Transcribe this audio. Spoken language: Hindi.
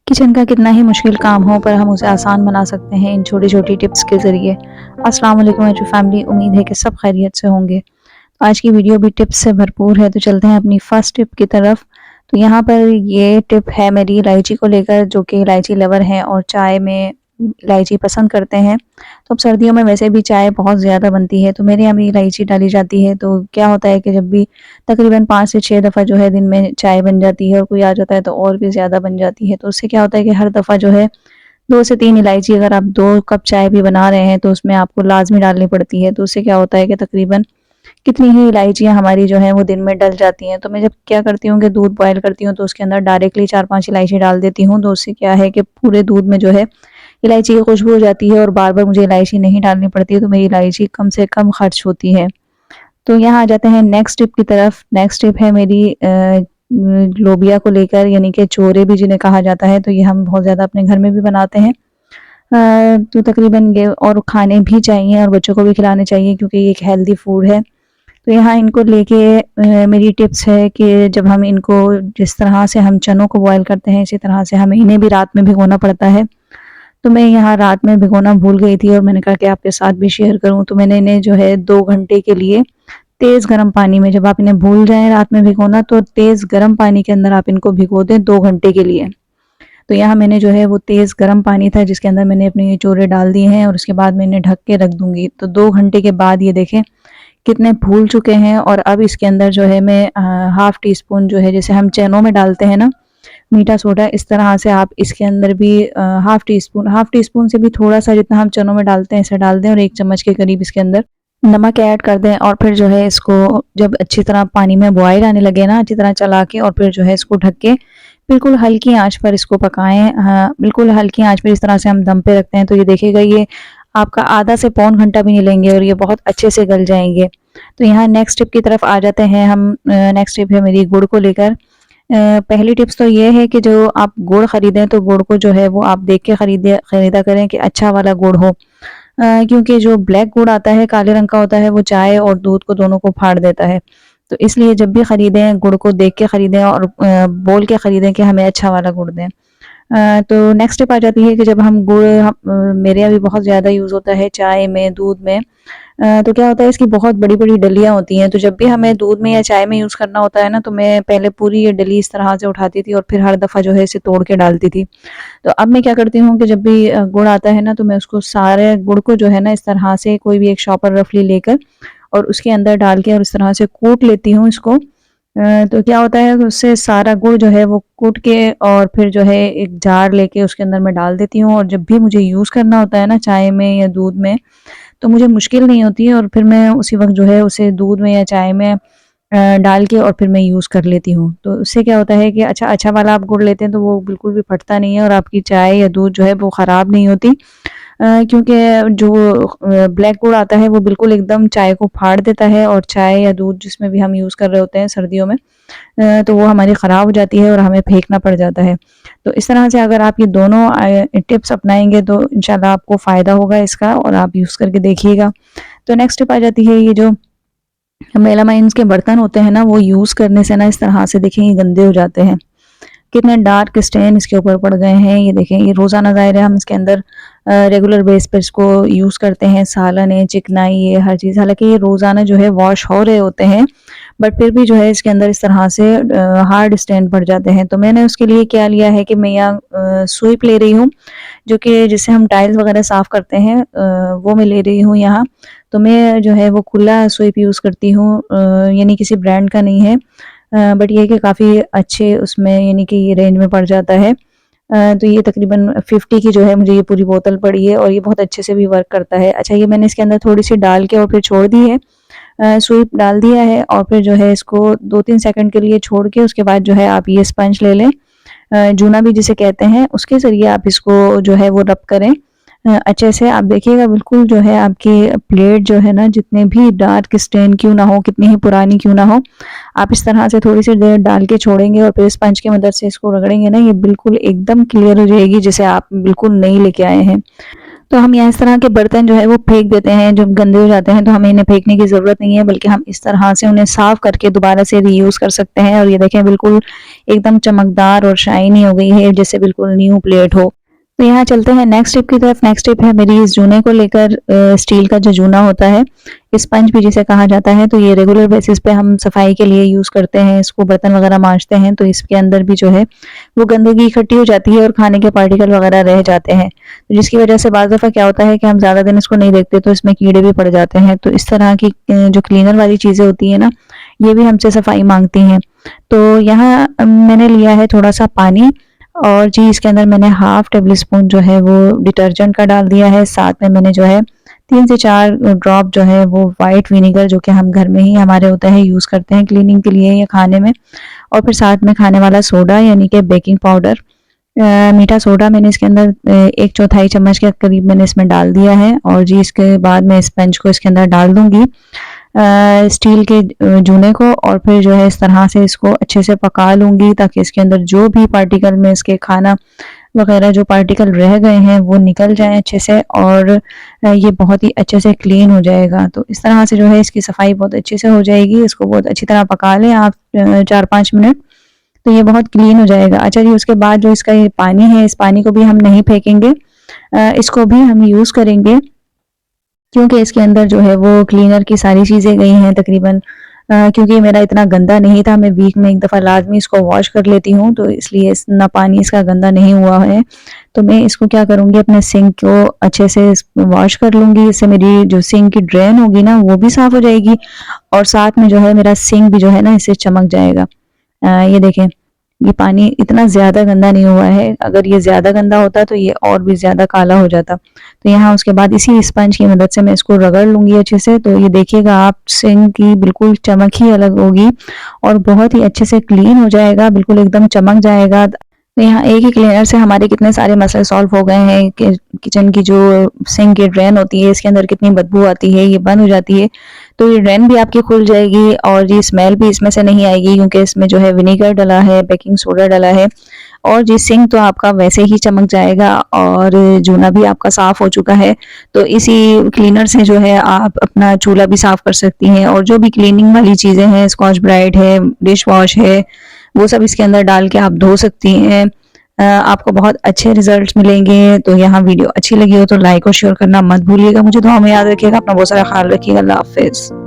किचन का कितना ही मुश्किल काम हो पर हम उसे आसान बना सकते हैं इन छोटी-छोटी टिप्स के ज़रिए। अस्सलाम वालेकुम मेरी फैमिली, उम्मीद है कि सब खैरियत से होंगे। आज की वीडियो भी टिप्स से भरपूर है, तो चलते हैं अपनी फर्स्ट टिप की तरफ। तो यहाँ पर ये टिप है मेरी इलायची को लेकर, जो कि इलायची लवर हैं और चाय में इलायची पसंद करते हैं। तो अब सर्दियों में वैसे भी चाय बहुत ज़्यादा बनती है, तो मेरे यहाँ भी इलायची डाली जाती है। तो क्या होता है कि जब भी तकरीबन 5 से 6 दफ़ा जो है दिन में चाय बन जाती है और कोई आ जाता है तो और भी ज़्यादा बन जाती है। तो उससे क्या होता है कि हर दफ़ा जो है 2 से 3 इलायची, अगर आप 2 कप चाय भी बना रहे हैं तो उसमें आपको लाज़मी डालनी पड़ती है। तो उससे क्या होता है कि तकरीबन कितनी ही इलायचियाँ हमारी जो हैं वो दिन में डल जाती हैं। तो मैं जब क्या करती हूँ कि दूध बॉयल करती हूँ तो उसके अंदर डायरेक्टली 4-5 इलायची डाल देती हूँ। तो उससे क्या है कि पूरे दूध में जो है इलायची की खुशबू हो जाती है और बार-बार मुझे इलायची नहीं डालनी पड़ती है, तो मेरी इलायची कम से कम खर्च होती है। तो यहाँ आ जाते हैं नेक्स्ट टिप की तरफ। नेक्स्ट टिप है मेरी लोबिया को लेकर, यानी कि चोरे भी जिन्हें कहा जाता है, तो ये हम बहुत ज़्यादा अपने घर में भी बनाते हैं। तो तकरीबन ये और खाने भी चाहिए और बच्चों को भी खिलाने चाहिए क्योंकि ये एक हेल्दी फूड है। तो यहाँ इनको लेके मेरी टिप्स है कि जब हम इनको, जिस तरह से हम चनों को बॉयल करते हैं, इसी तरह से हमें इन्हें भी रात में भिगोना पड़ता है। तो मैं यहाँ रात में भिगोना भूल गई थी और मैंने कहा कि आपके साथ भी शेयर करूँ। तो मैंने इन्हें जो है 2 घंटे के लिए तेज़ गरम पानी में, जब आप इन्हें भूल जाएँ रात में भिगोना, तो तेज़ गरम पानी के अंदर आप इनको भिगो दें 2 घंटे के लिए। तो यहाँ मैंने जो है वो तेज़ गरम पानी था जिसके अंदर मैंने अपने ये चूरे डाल दिए हैं और उसके बाद मैं इन्हें ढक के रख दूँगी। तो 2 घंटे के बाद ये देखें कितने फूल चुके हैं। और अब इसके अंदर जो है मैं हाफ़ टी स्पून जो है, जैसे हम चनों में डालते हैं ना मीठा सोडा, इस तरह से आप इसके अंदर भी हाफ़ टी स्पून से भी थोड़ा-सा, जितना हम चनों में डालते हैं, इसे डाल दें और 1 चम्मच के करीब इसके अंदर नमक ऐड कर दें। और फिर जो है इसको जब अच्छी तरह पानी में बॉयल आने लगे ना, अच्छी तरह चला के, और फिर जो है इसको ढक के बिल्कुल हल्की आँच पर इसको पकाएँ। हाँ, बिल्कुल हल्की आँच पर इस तरह से हम दम पे रखते हैं तो ये देखिएगा, ये आपका आधा से पौन घंटा भी नहीं लेंगे और ये बहुत अच्छे से गल जाएँगे। तो यहाँ नेक्स्ट टिप की तरफ आ जाते हैं हम। नेक्स्ट टिप है मेरी गुड़ को लेकर। पहली टिप्स तो ये है कि जो आप गुड़ खरीदें तो गुड़ को जो है वो आप देख के खरीदा करें कि अच्छा वाला गुड़ हो। क्योंकि जो ब्लैक गुड़ आता है, काले रंग का होता है, वो चाय और दूध को दोनों को फाड़ देता है। तो इसलिए जब भी खरीदें गुड़ को देख के खरीदें और बोल के खरीदें कि हमें अच्छा वाला गुड़ दें। तो नेक्स्ट स्टेप आ जाती है कि जब हम गुड़ मेरे यहाँ भी बहुत ज़्यादा यूज़ होता है चाय में, दूध में। तो क्या होता है, इसकी बहुत बड़ी-बड़ी डलियाँ होती हैं, तो जब भी हमें दूध में या चाय में यूज़ करना होता है ना, तो मैं पहले पूरी ये डली इस तरह से उठाती थी और फिर हर दफ़ा जो है इसे तोड़ के डालती थी। तो अब मैं क्या करती हूँ कि जब भी गुड़ आता है ना, तो मैं उसको, सारे गुड़ को जो है ना, इस तरह से कोई भी एक शॉपर रफली लेकर और उसके अंदर डाल के और इस तरह से कूट लेती हूँ इसको। तो क्या होता है कि उससे सारा गुड़ जो है वो कूट के और फिर जो है एक जार लेके उसके अंदर मैं डाल देती हूँ, और जब भी मुझे यूज़ करना होता है ना चाय में या दूध में, तो मुझे मुश्किल नहीं होती है और फिर मैं उसी वक़्त जो है उसे दूध में या चाय में डाल के और फिर मैं यूज़ कर लेती हूँ। तो उससे क्या होता है कि अच्छा वाला आप गुड़ लेते हैं तो वो बिल्कुल भी फटता नहीं है और आपकी चाय या दूध जो है वो ख़राब नहीं होती। क्योंकि जो ब्लैक गुड़ आता है वो बिल्कुल एकदम चाय को फाड़ देता है, और चाय या दूध जिसमें भी हम यूज़ कर रहे होते हैं सर्दियों में, तो वो हमारी ख़राब हो जाती है और हमें फेंकना पड़ जाता है। तो इस तरह से अगर आप ये दोनों टिप्स अपनाएँगे तो इंशाल्लाह आपको फ़ायदा होगा इसका, और आप यूज़ करके देखिएगा। तो नेक्स्ट टिप आ जाती है, ये जो मेलामाइन्स के बर्तन होते हैं ना, वो यूज़ करने से ना इस तरह से देखें ये गंदे हो जाते हैं। कितने डार्क स्टेन इसके ऊपर पड़ गए हैं, ये देखें। ये रोज़ाना ज़ाहिर है हम इसके अंदर रेगुलर बेस पर इसको यूज़ करते हैं, सालन है, चिकनाई है, हर चीज़। हालाँकि ये रोज़ाना जो है वॉश हो रहे होते हैं, बट फिर भी जो है इसके अंदर इस तरह से हार्ड स्टेन पड़ जाते हैं। तो मैंने उसके लिए क्या लिया है कि मैं यहाँ स्वीप ले रही हूँ, जो कि जिससे हम टाइल्स वगैरह साफ़ करते हैं, वो मैं ले रही हूँ यहाँ। तो मैं जो है वो खुला स्वीप यूज़ करती हूँ, यानी किसी ब्रांड का नहीं है, बट ये है कि काफ़ी अच्छे उसमें, यानी कि ये रेंज में पड़ जाता है। तो ये तकरीबन 50 की जो है मुझे ये पूरी बोतल पड़ी है और ये बहुत अच्छे से भी वर्क करता है। अच्छा, ये मैंने इसके अंदर थोड़ी-सी डाल के और फिर छोड़ दी है, स्वीप डाल दिया है और फिर जो है इसको 2-3 सेकंड के लिए छोड़ के उसके बाद जो है आप ये स्पंज ले लें, जूना भी जिसे कहते हैं, उसके ज़रिए आप इसको जो है वो रब करें अच्छे से। आप देखिएगा बिल्कुल जो है आपकी प्लेट जो है ना, जितने भी डार्क स्टेन क्यों ना हो, कितनी ही पुरानी क्यों ना हो, आप इस तरह से थोड़ी-सी देर डाल के छोड़ेंगे और फिर स्पंज की मदद से इसको रगड़ेंगे ना, ये बिल्कुल एकदम क्लियर हो जाएगी, जैसे आप बिल्कुल नई लेके आए हैं। तो हम यहाँ इस तरह के बर्तन जो है वो फेंक देते हैं जब गंदे हो जाते हैं, तो हमें इन्हें फेंकने की ज़रूरत नहीं है, बल्कि हम इस तरह से उन्हें साफ़ करके दोबारा से रीयूज़ कर सकते हैं। और ये देखें बिल्कुल एकदम चमकदार और शाइनी हो गई है, जैसे बिल्कुल न्यू प्लेट हो। तो यहाँ चलते हैं नेक्स्ट टिप की तरफ। नेक्स्ट टिप है मेरी इस जूने को लेकर। स्टील का जो जूना होता है, स्पंज भी जिसे कहा जाता है, तो ये रेगुलर बेसिस पे हम सफाई के लिए यूज़ करते हैं इसको, बर्तन वगैरह मांजते हैं तो इसके अंदर भी जो है वो गंदगी इकट्ठी हो जाती है और खाने के पार्टिकल वगैरह रह जाते हैं, तो जिसकी वजह से बाज़ दफ़ा क्या होता है कि हम ज़्यादा दिन इसको नहीं देखते तो इसमें कीड़े भी पड़ जाते हैं। तो इस तरह की जो क्लीनर वाली चीज़ें होती हैं ना, ये भी हमसे सफाई मांगती हैं। तो यहाँ मैंने लिया है थोड़ा सा पानी, और जी इसके अंदर मैंने हाफ टेबल स्पून जो है वो डिटर्जेंट का डाल दिया है। साथ में मैंने जो है 3 से 4 ड्रॉप जो है वो वाइट विनेगर, जो कि हम घर में ही हमारे होता है, यूज़ करते हैं क्लीनिंग के लिए या खाने में। और फिर साथ में खाने वाला सोडा यानी कि बेकिंग पाउडर, मीठा सोडा मैंने इसके अंदर 1/4 चम्मच के करीब मैंने इसमें डाल दिया है। और जी इसके बाद मैं स्पंज को इसके अंदर डाल दूंगी, स्टील के जूने को, और फिर जो है इस तरह से इसको अच्छे से पका लूँगी ताकि इसके अंदर जो भी पार्टिकल में इसके खाना वगैरह जो पार्टिकल रह गए हैं वो निकल जाएँ अच्छे से, और ये बहुत ही अच्छे से क्लीन हो जाएगा। तो इस तरह से जो है इसकी सफाई बहुत अच्छे से हो जाएगी। इसको बहुत अच्छी तरह पका लें आप 4-5 मिनट, तो ये बहुत क्लीन हो जाएगा। अच्छा जी, उसके बाद जो इसका ये पानी है, इस पानी को भी हम नहीं फेंकेंगे, इसको भी हम यूज़ करेंगे, क्योंकि इसके अंदर जो है वो क्लीनर की सारी चीज़ें गई हैं तकरीबन। क्योंकि मेरा इतना गंदा नहीं था, मैं वीक में एक दफ़ा लाज़मी इसको वॉश कर लेती हूँ, तो इसलिए इतना पानी इसका गंदा नहीं हुआ है। तो मैं इसको क्या करूँगी, अपने सिंक को अच्छे से वॉश कर लूँगी। इससे मेरी जो सिंक की ड्रेन होगी ना वो भी साफ़ हो जाएगी, और साथ में जो है मेरा सिंक भी जो है ना इससे चमक जाएगा। ये देखें, ये पानी इतना ज़्यादा गंदा नहीं हुआ है, अगर ये ज़्यादा गंदा होता तो ये और भी ज़्यादा काला हो जाता। तो यहाँ उसके बाद इसी स्पंज की मदद से मैं इसको रगड़ लूँगी अच्छे से। तो ये देखिएगा आप, सिंक की बिल्कुल चमक ही अलग होगी और बहुत ही अच्छे से क्लीन हो जाएगा, बिल्कुल एकदम चमक जाएगा। तो यहाँ एक ही क्लीनर से हमारे कितने सारे मसले सॉल्व हो गए हैं कि किचन की जो सिंक की ड्रेन होती है इसके अंदर कितनी बदबू आती है, ये बंद हो जाती है। तो ये ड्रेन भी आपकी खुल जाएगी और ये स्मेल भी इसमें से नहीं आएगी, क्योंकि इसमें जो है विनेगर डला है, बेकिंग सोडा डला है। और जी सिंक तो आपका वैसे ही चमक जाएगा और जूना भी आपका साफ़ हो चुका है। तो इसी क्लीनर से जो है आप अपना चूल्हा भी साफ़ कर सकती हैं, और जो भी क्लीनिंग वाली चीज़ें हैं, स्कॉच ब्राइट है, डिश वॉश है, वो सब इसके अंदर डाल के आप धो सकती हैं। आपको बहुत अच्छे रिजल्ट्स मिलेंगे। तो यहाँ वीडियो अच्छी लगी हो तो लाइक और शेयर करना मत भूलिएगा। मुझे दुआ में याद रखिएगा। अपना बहुत सारा ख्याल रखिएगा। अल्लाह हाफ़िज़।